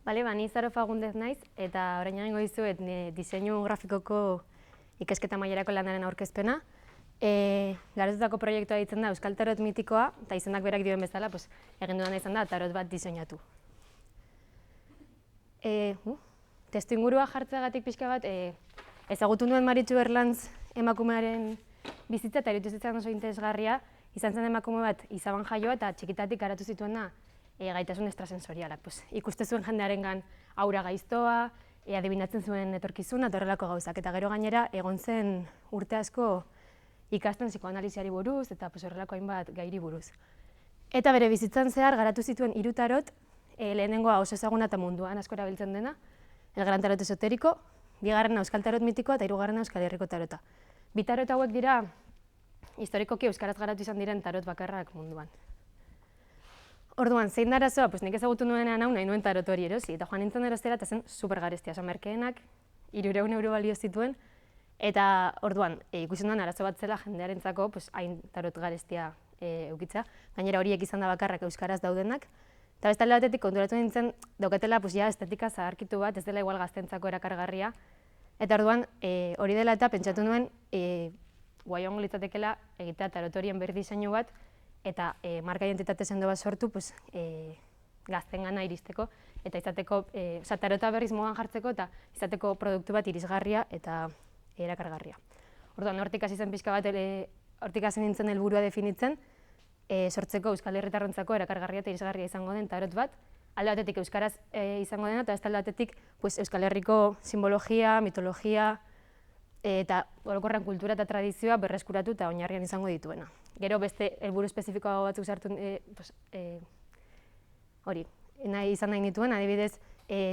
Bale, ni Zaro Fagundez naiz, eta orain egingo dizuet diseinu grafikoko ikasketa mailerako lanaren aurkezpena. Garatutako proiektua ditzen da Euskal Tarot mitikoa, eta izenak berak dioen bezala, egin dudana izan da tarot bat diseinatu. Testu ingurua jartzeagatik pixka bat, ezagutu nuen Maritxu Erlantz emakumearen bizitza, eta iruditu zitzaidan oso interesgarria, izan zen emakume bat izaban jaioa eta txikitatik garatu zituena gaitasun extrasensorialak. Ikuste zuen jendearengan aura gaiztoa, adibinatzen zuen etorkizuna eta horrelako gauzak. Eta gero gainera egon zen urte asko ikasten psikoanalisiari buruz eta horrelako hainbat gairi buruz. Eta bere bizitzan zehar garatu zituen 3 tarot, lehenengoa oso ezaguna eta munduan asko erabiltzen dena, El Gran Tarot Esoteriko, bigarrena Euskal Tarot mitikoa eta hirugarrena Euskal Herriko tarota. 2 tarot hauek dira historikoki euskaraz garatu izan diren tarot bakarrak munduan. Orduan, zein da arazoa? Nik ezagutu nuenean hau nahi nuen tarot hori erosi, eta joan nintzen erostera eta zen supergarestia, merkeenak 300 euro balio zituen, eta orduan, ikusten duen arazo bat zela jendearentzako hain tarot garestia eukitza, gainera horiek izan da bakarrak euskaraz daudenak, eta bestalde batetik konturatu nintzen daukatela estetika zaharkitu bat, ez dela igual gaztentzako erakargarria, eta orduan hori dela eta pentsatu nuen guai hongo litzatekela egitea tarot horien berri diseinu bat, eta marka identitate sendo bat sortu gaztengana iristeko, eta izateko, tarota berriz modan jartzeko, eta izateko produktu bat irisgarria eta erakargarria. Orduan, hortik hasi zen pixka bat, hortik hasi nintzen helburua definitzen, sortzeko Euskal Herritarrontzako erakargarria eta irisgarria izango den tarot bat, alde batetik euskaraz izango dena, eta beste alde batetik Euskal Herriko simbologia, mitologia, eta orokorrean kultura eta tradizioa berreskuratu eta oinarrian izango dituena. Gero beste helburu espezifikoa batzuk sartu izan nahi nituen, adibidez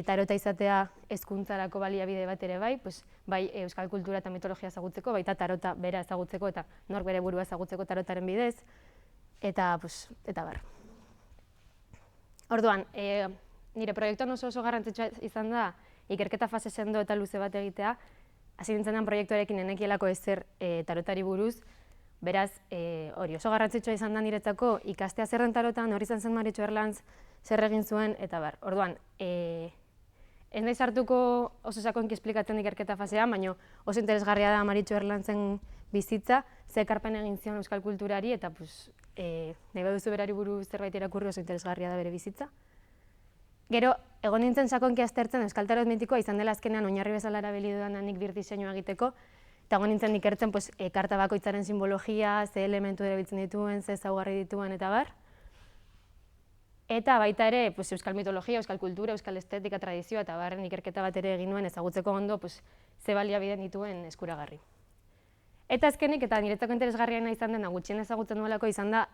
tarota izatea hezkuntzarako baliabide bat ere bai, bai euskal kultura eta mitologia ezagutzeko, baita tarota bera ezagutzeko eta nork bere burua ezagutzeko tarotaren bidez, eta bar. Orduan, nire proiektuan oso garrantzitsua izan da ikerketa fase sendo eta luze bat egitea, hasi nintzenan proiektuarekin enekielako ezer tarotari buruz, beraz, hori oso garrantzitsua izan da niretzako ikastea zer den tarotan, hori izan zen Maritxu Erlantz, zer egin zuen, eta bar. Orduan, ez nahi sartuko oso sakonki esplikatzen ikerketa fasean, baina oso interesgarria da Maritxu Erlantzen bizitza, ze ekarpen egin zion euskal kulturari, eta nahi baduzu berari buruz zerbait irakurri oso interesgarria da bere bizitza. Gero, egon nintzen sakonki aztertzen Euskal Tarot mitikoa izan dela azkenean oinarri bezala erabili dudanak nik diseinua egiteko, eta egon nintzen ikertzen karta bakoitzaren simbologia, ze elementu erabiltzen dituen, ze ezaugarri dituen, eta bar. Eta baita ere, euskal mitologia, euskal kultura, euskal estetika, tradizioa, eta barren ikerketa bat ere egin nuen ezagutzeko ondo, ze baliabide dituen eskuragarri. Eta azkenik, eta niretzako interesgarriena izan dena, gutxien ezagutzen duelako izan da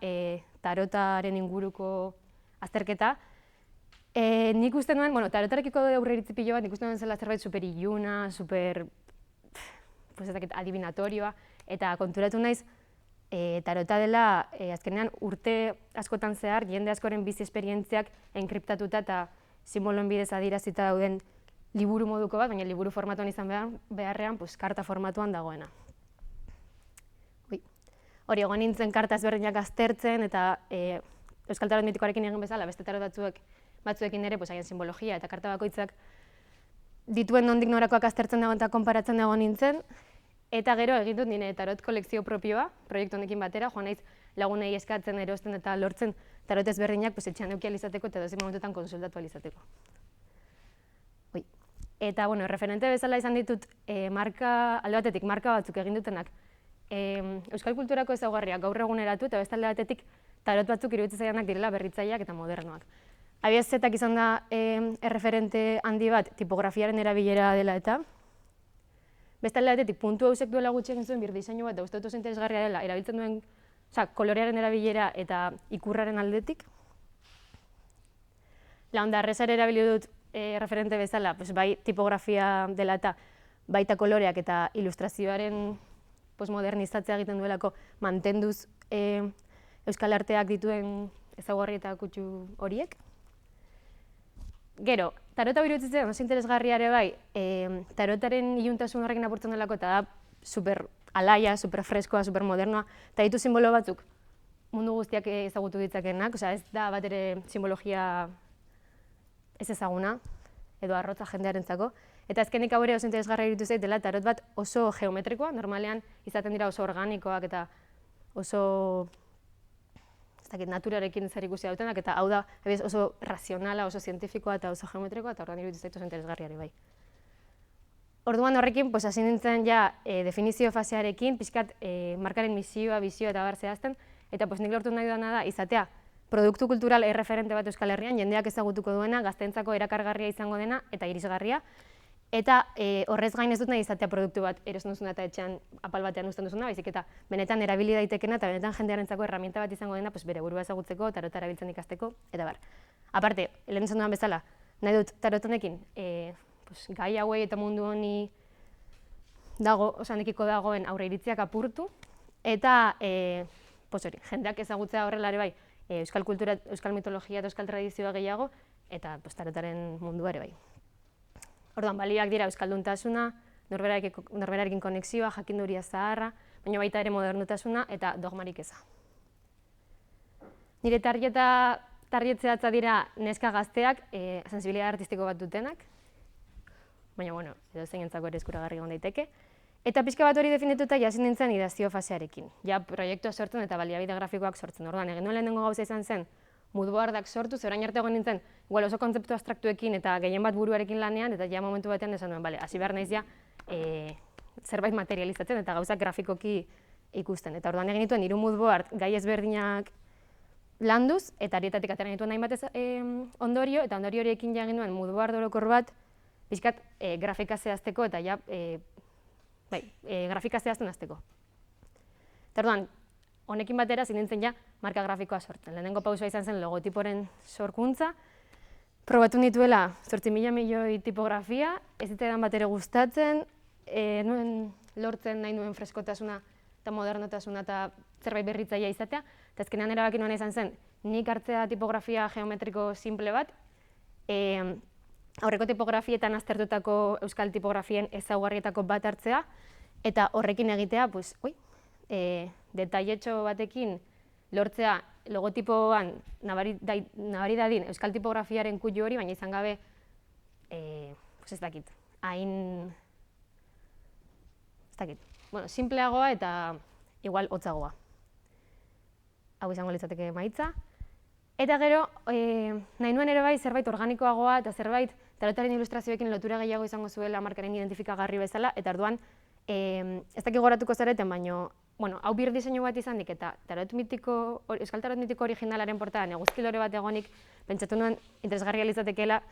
tarotaren inguruko azterketa. Nik uste nuen, tarotarekiko aurre iritzi pilo bat, nik uste nuen zela zerbait super iluna, super adibinatorioa, eta konturatu naiz, tarota dela azkenean urte askotan zehar, jende askoren bizi esperientziak enkriptatuta eta simboloen bidez adierazita dauden liburu moduko bat, baina liburu formatuan izan beharrean, karta formatuan dagoena. Hori, egon nintzen karta ezberdinak aztertzen, eta Euskal Tarot mitikoarekin egin bezala, beste tarot batzuekin ere, haien simbologia eta karta bakoitzak dituen nondik norakoak aztertzen dagoen eta konparatzen dago nintzen, eta gero egin dut nire tarot kolekzio propioa, proiektu honekin batera, joan naiz lagunei eskatzen, erosten eta lortzen tarot ezberdinak etxean eduki alizateko eta edozein momentuetan konsultatu alizateko. Eta, referente bezala izan ditut alde batetik marka batzuk egin dutenak euskal kulturako ezaugarriak gaur eguneratu eta beste alde batetik tarot batzuk iruditzen zaidanak direla berritzaileak eta modernoak. Abiaz zetak izan da erreferente handi bat tipografiaren erabilera dela eta beste alde batetik puntu hausek duela gutxi egin zuen diseinu bat, da uste dut oso interesgarria dela, erabiltzen duen kolorearen erabilera eta ikurraren aldetik. Launda, arrezare erabili dut referente bezala, bai tipografia dela eta baita koloreak eta ilustrazioaren modernizatzea egiten duelako mantenduz euskal arteak dituen ezaugarri eta kutsu horiek. Gero, tarota iruditzen oso interesgarria ere bai, tarotaren iluntasun horrekin apurtzen delako eta da super alaia, super freskoa, super modernoa, eta ditu simbolo batzuk mundu guztiak ezagutu ditzakenak, ez da bat ere simbologia ez ezaguna, edo arrotza jendearentzako. Eta azkenik hau ere oso interesgarria iruditu zait dela tarot bat oso geometrikoa, normalean izaten dira oso organikoak eta oso naturarekin zer ikusi dutenak, eta hau da oso razionala, oso zientifikoa eta oso geometrikoa, eta orduan iruditu zait oso interesgarriari bai. Orduan horrekin, hasi nintzen ja definizio fasearekin, pixkat markaren misioa, bizioa eta bar zehazten, eta nik lortu nahi dudana da izatea produktu kultural erreferente bat Euskal Herrian, jendeak ezagutuko duena, gazteentzako erakargarria izango dena eta irisgarria, eta horrez gain ez dut nahi izatea produktu bat erosten duzuna eta etxean apal batean uzten duzuna, baizik eta benetan erabili daitekena eta benetan jendearentzako erraminta bat izango dena bere burua ezagutzeko, tarota erabiltzen ikasteko, eta bar. Aparte, lehen esan dudan bezala, nahi dut tarot honekin gai hauei eta mundu honi nekiko dagoen aurre iritziak apurtu, eta jendeak ezagutzea horrela ere bai, euskal kultura, euskal mitologia eta euskal tradizioa gehiago, eta tarotaren mundua ere bai. Orduan, balioak dira euskalduntasuna, norberarekin konexioa, jakinduria zaharra, baina baita ere modernutasuna eta dogmarik eza. Nire targetzeatza dira neska gazteak, sensibilidade artistiko bat dutenak, baina, edo zeinentzako ere eskuragarri egon daiteke. Eta pixka bat hori definituta jasin nintzen idazio fasearekin. Ja, proiektua sortzen eta baliabide grafikoak sortzen. Orduan, egin nuen lehenengo gauza izan zen, moodboardak sortu, orain arte egon nintzen, igual oso kontzeptu abstraktuekin eta gehien bat buruarekin lanean, eta ja momentu batean esan duen, hasi behar naiz ja zerbait materializatzen eta gauzak grafikoki ikusten. Eta orduan egin nituen 3 moodboard gai ezberdinak landuz, eta horietatik atera nituen hainbat ondorio, eta ondorio horiekin ja egin nuen moodboard orokor bat, pixkat grafika zehazteko eta ja, grafika zehazten hasteko. Eta orduan, honekin batera zinintzen ja marka grafikoa sortzen. Lehenengo pausua izan zen logotiporen sorkuntza, probatu nituela 8.000 milioi tipografia, ez zitzaidan bat ere gustatzen, nuen lortzen nahi nuen freskotasuna eta modernotasuna eta zerbait berritzailea izatea, eta azkenean erabaki nuen izan zen, nik hartzea tipografia geometriko simple bat, aurreko tipografietan aztertutako euskal tipografien ezaugarrietako bat hartzea, eta horrekin egitea, detailetxo batekin lortzea logotipoan nabari dadin euskal tipografiaren kuilu hori, baina izan gabe, ez dakit, hain, simpleagoa eta igual hotzagoa. Hau izango litzateke emaitza. Eta gero, nahi nuen ere bai zerbait organikoagoa eta zerbait tarotaren ilustrazioekin lotura gehiago izango zuela markaren identifikagarri bezala, eta orduan, ez dakik goratuko zareten, baina, hau bir diseinu bat izanik eta euskal tarot mitiko originalaren portadan eguzki lore bat egonik, pentsatu nuen interesgarria litzatekeela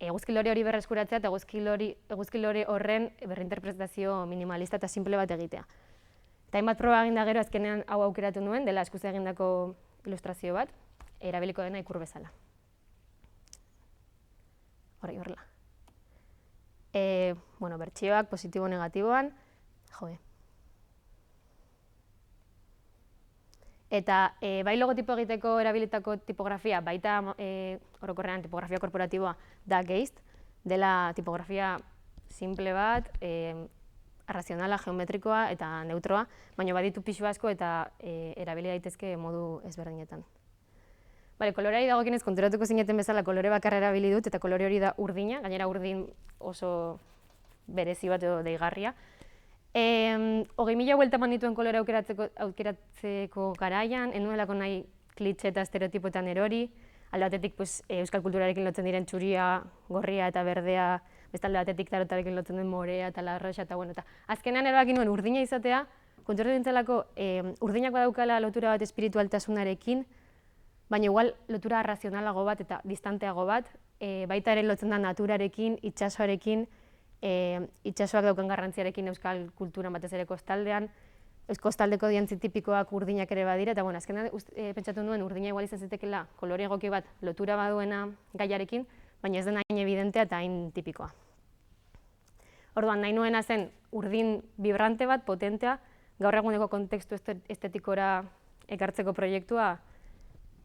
eguzki lore hori berreskuratzea eta eguzki lore horren berrinterpretazio minimalista eta simple bat egitea. Eta hainbat proba eginda gero azkenean hau aukeratu nuen, dela eskuz egindako ilustrazio bat, erabiliko dena ikur bezala. Horrela. Bertsioak positibo-negatiboan, Eta bai logotipo egiteko erabilitako tipografia, baita orokorrean tipografia korporatiboa da Geist, dela tipografia simple bat, arrazionala, geometrikoa eta neutroa, baina baditu pixu asko eta erabili daitezke modu ezberdinetan. Koloreari dagokienez konturatuko zineten bezala kolore bakarra erabili dut, eta kolore hori da urdina, gainera urdin oso berezi bat edo deigarria. 20.000 buelta eman dituen kolore aukeratzeko garaian, enuelako nahi klitxe eta estereotipoetan erori, alde batetik euskal kulturarekin lotzen diren txuria, gorria eta berdea, bestalde batetik tarotarekin lotzen den morea eta larroxa eta azkenean erabaki nuen urdina izatea, konturatu dintzelako urdinak badaukala lotura bat espiritualtasunarekin, baina igual lotura razionalago bat eta distanteago bat, baita ere lotzen da naturarekin, itsasoarekin, itsasoak daukan garrantziarekin euskal kulturan batez ere kostaldean, kostaldeko diantzi tipikoak urdinak ere badira, eta azkenean pentsatu nuen urdina igual izan zitekeela kolore egoki bat lotura baduena gaiarekin, baina ez dena hain evidentea eta hain tipikoa. Orduan, nahi nuena zen urdin vibrante bat, potentea, gaur eguneko kontekstu estetikora ekartzeko proiektua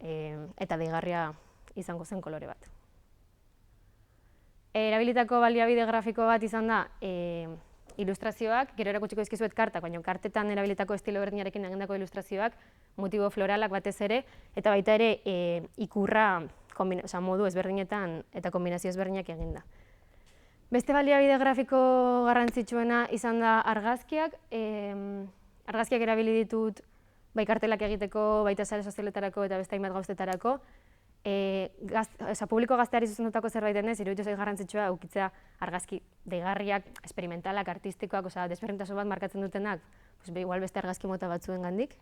eta deigarria izango zen kolore bat. Erabilitako baliabide grafiko bat izan da ilustrazioak, gero erakutsiko dizkizuet kartak, baina kartetan erabilitako estilo berdinarekin egindako ilustrazioak, motibo floralak batez ere, eta baita ere ikurra modu ezberdinetan eta kombinazio ezberdinak eginda. Beste baliabide grafiko garrantzitsuena izan da argazkiak. Argazkiak erabili ditut bai kartelak egiteko, baita sare sozialetarako eta beste hainbat gauzetarako. Publiko gazteari zuzendutako zerbait denez, iruditu zait garrantzitsua edukitzea argazki deigarriak, esperimentalak, artistikoak, desberdintasun bat markatzen dutenak, igual beste argazki mota batzuengandik.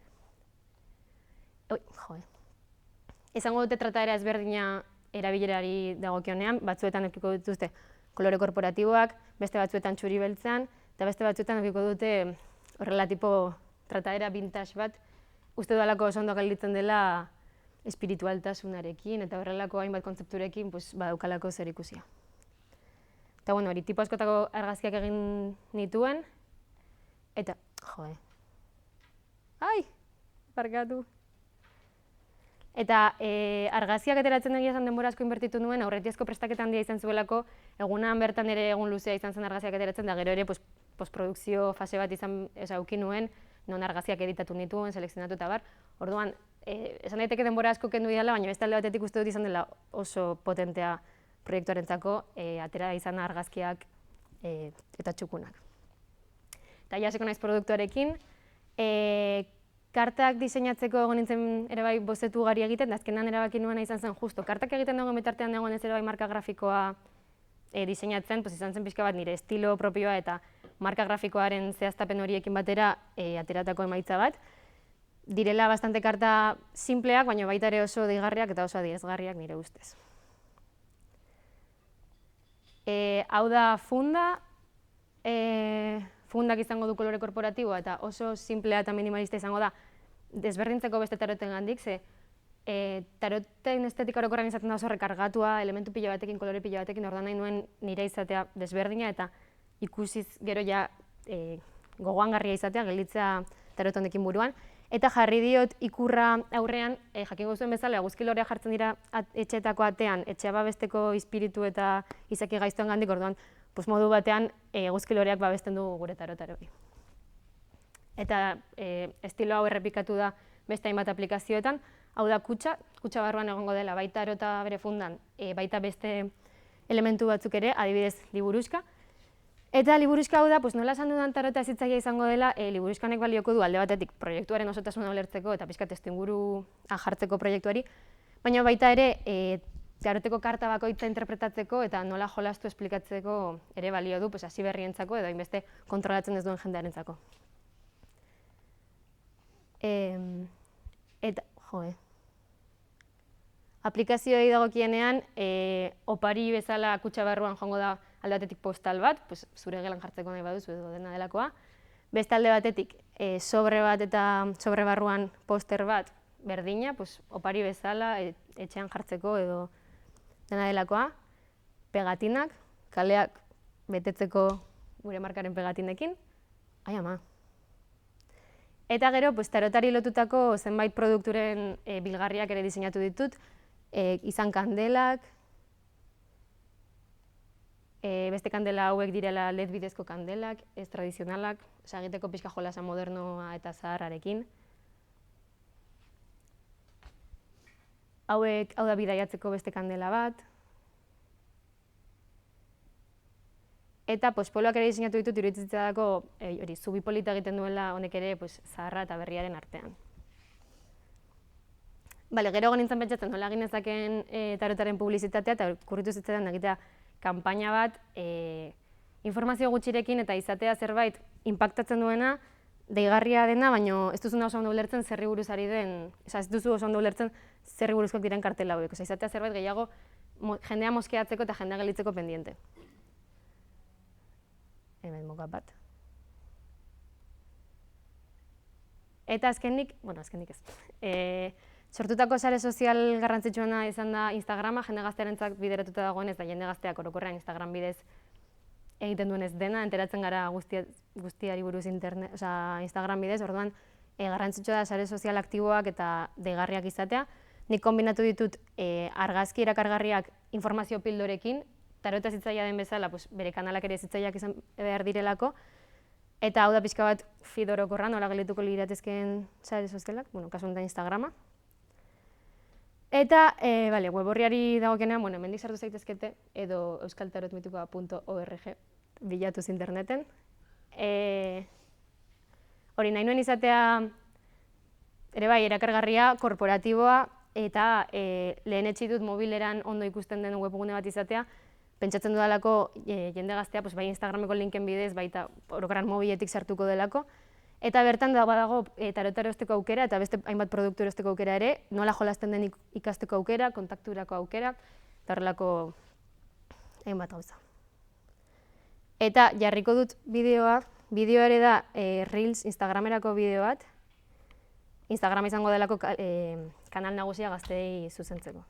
Izango dute trataera ezberdina erabilerari dagokionean, batzuetan edukiko dituzte kolore korporatiboak, beste batzuetan txuri beltzean, eta beste batzuetan edukiko dute horrela tipo trataera vintage bat, uste dudalako oso ondo gelditzen dela espiritualtasunarekin eta horrelako hainbat kontzepturekin badaukalako zer ikusia. Eta hori, tipo askotako argazkiak egin nituen, eta, barkatu. Eta argazkiak ateratzen egia esan denbora asko inbertitu nuen, aurretiazko prestaketa handia izan zuelako, egunan bertan ere egun luzea izan zen argazkiak ateratzen, da gero ere postprodukzio fase bat izan eduki nuen, non argazkiak editatu nituen, selekzionatu eta bar. Orduan, esan daiteke denbora asko kendu didala, baina beste alde batetik uste dut izan dela oso potentea proiektuarentzako, atera izan argazkiak eta txukunak. Eta jaseko naiz produktuarekin, kartak diseinatzeko egon nintzen ere bai bozetu ugari egiten, da azkenan erabaki nuena izan zen justo. Kartak egiten dagoen bitartean dagoen ez ere bai marka grafikoa diseinatzen, izan zen pixka bat nire estilo propioa eta marka grafikoaren zehaztapen horiekin batera ateratako emaitza bat. Direla bastante karta simpleak, baina baita ere oso deigarriak eta oso adierazgarriak nire ustez. Hau da funda, fundak izango du kolore korporatiboa eta oso simplea eta minimalista izango da desberdintzeko beste taroten gandik, ze taroten estetika orokorrean izaten da oso rekargatua, elementu pila batekin, kolore pila batekin, orduan nahi nuen nire izatea desberdina eta ikusiz gero ja gogoangarria izatea, gelditzea tarot hondekin buruan. Eta jarri diot ikurra aurrean, jakingo zuen bezala, eguzki lorea jartzen dira etxeetako atean, etxea babesteko espiritu eta izaki gaiztoen gandik, orduan modu batean eguzki loreak babesten du gure tarotaroi. Eta estilo hau errepikatu da beste hainbat aplikazioetan, hau da kutxa barruan egongo dela, baita tarota bere fundan, baita beste elementu batzuk ere, adibidez liburuxka. Eta liburuxka hau da, nola esan dudan tarota ezitzaia izango dela, liburuxkanek balioko du alde batetik proiektuaren osotasuna ulertzeko eta pixka testuingurua jartzeko proiektuari, baina baita ere taroteko karta bakoitza interpretatzeko eta nola jolastu esplikatzeko ere balio du, hasi berrientzako edo hainbeste kontrolatzen ez duen jendearentzako. Eta, aplikazioei dagokienean, opari bezala kutxa barruan joango da alde batetik postal bat, zure gelan jartzeko nahi baduzu edo dena delakoa. Beste alde batetik, sobre bat eta sobre barruan poster bat berdina, opari bezala etxean jartzeko edo dena delakoa. Pegatinak, kaleak betetzeko gure markaren pegatinekin. Ai ama! Eta gero, tarotari lotutako zenbait produkturen bilgarriak ere diseinatu ditut, izan kandelak, beste kandela hauek direla LED bidezko kandelak, ez tradizionalak, egiteko pixka jolasa modernoa eta zaharrarekin. Hau da bidaiatzeko beste kandela bat. Eta poloak ere diseinatu ditut iruditzeko zubi polita egiten duela honek ere zaharra eta berriaren artean. Gero egon nintzen pentsatzen nola egin nezaken tarotaren publizitatea eta kurritu zitzaidan egitea kanpaina bat informazio gutxirekin eta izatea zerbait inpaktatzen duena, deigarria dena, baina ez duzuna oso ondo ulertzen zerri buruz ari den, ez duzu oso ondo ulertzen zerri buruzkoak diren kartela hauek, izatea zerbait gehiago jendea moskeatzeko eta jendea gelditzeko pendiente. Hemen mokap bat. Eta azkenik ez. Sortutako sare sozial garrantzitsuena izan da Instagrama, jende gaztearentzat bideratuta dagoenez, da jende gazteak orokorrean Instagram bidez egiten duenez dena, enteratzen gara guztiari buruz Instagram bidez, orduan garrantzitsua da sare sozial aktiboak eta deigarriak izatea. Nik kombinatu ditut argazki erakargarriak informazio pildorekin, tarota zitzaia den bezala, bere kanalak ere zitzaiak izan behar direlako, eta hau da pixka bat feed orokorra, nola geldituko liratezkeen sare sozialak, kasu honetan Instagrama. Eta, web horriari dagokenean, hemendik sartu zaitezkete, edo euskaltarotmitikoa.org bilatuz interneten. Hori, nahi nuen izatea, ere bai, erakargarria, korporatiboa, eta lehenetsi dut mobileran ondo ikusten den webgune bat izatea, pentsatzen dudalako jende gaztea, bai Instagrameko linken bidez, baita orokorran mobiletik sartuko delako, eta bertan badago tarota erosteko aukera, eta beste hainbat produktu erosteko aukera ere, nola jolasten den ikasteko aukera, kontakturako aukera, eta horrelako hainbat gauza. Eta jarriko dut bideoa ere da Reels Instagramerako bideo bat, Instagrama izango delako kanal nagusia gazteei zuzentzeko.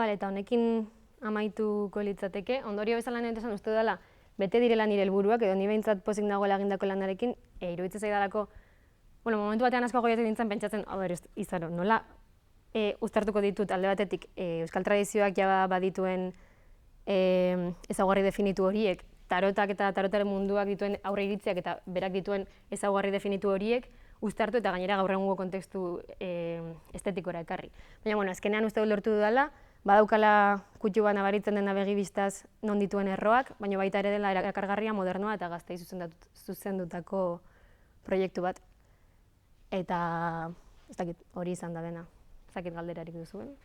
Eta honekin amaituko litzateke, ondorio bezala nahi esan uste dela, bete direla nire helburuak, edo ni behintzat pozik nagoela egindako lanarekin, iruditzen zaidalako, momentu batean asko goiatzen nintzen pentsatzen, izaro, nola uztartuko ditut alde batetik euskal tradizioak jaba badituen ezaugarri definitu horiek, tarotak eta tarotaren munduak dituen aurre iritziak eta berak dituen ezaugarri definitu horiek, uztartu eta gainera gaur egungo kontekstu estetikora ekarri. Baina, azkenean uste dut lortu dudala, badaukala kutxu bat nabaritzen dena begibistaz non dituen erroak, baina baita ere dela erakargarria, modernoa eta gaztei zuzendutako proiektu bat. Eta ez dakit hori izan da dena, ez dakit galderarik duzuen.